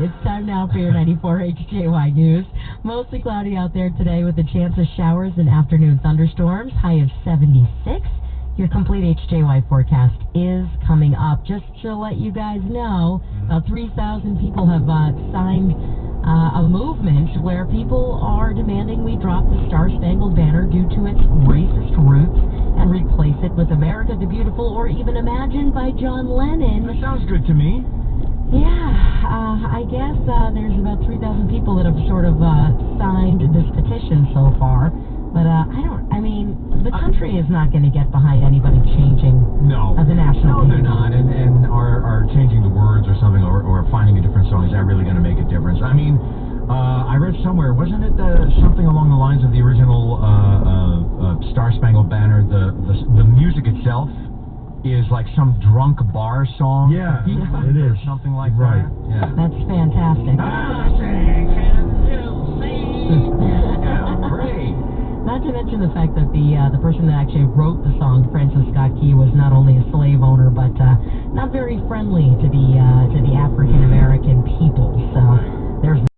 It's time now for your 94 HJY News. Mostly cloudy out there today with a chance of showers and afternoon thunderstorms. High of 76. Your complete HJY forecast is coming up. Just to let you guys know, about 3,000 people have signed a movement where people are demanding we drop the Star-Spangled Banner due to its racist roots and replace it with America the Beautiful or even Imagined by John Lennon. That sounds good to me. Yeah, I guess there's about 3,000 people that have sort of signed this petition so far. But the country is not going to get behind anybody changing the national No, they're not. And are changing the words or something or finding a different song, is that really going to make a difference? I mean, I read somewhere, wasn't it something along the lines of the original Star-Spangled Banner, the music itself is like some drunk bar song? Yeah, it is. Or something like right. that. Yeah. That's fantastic. Yeah, great. Not to mention the fact that the person that actually wrote the song, Francis Scott Key, was not only a slave owner, but not very friendly to the African American people. So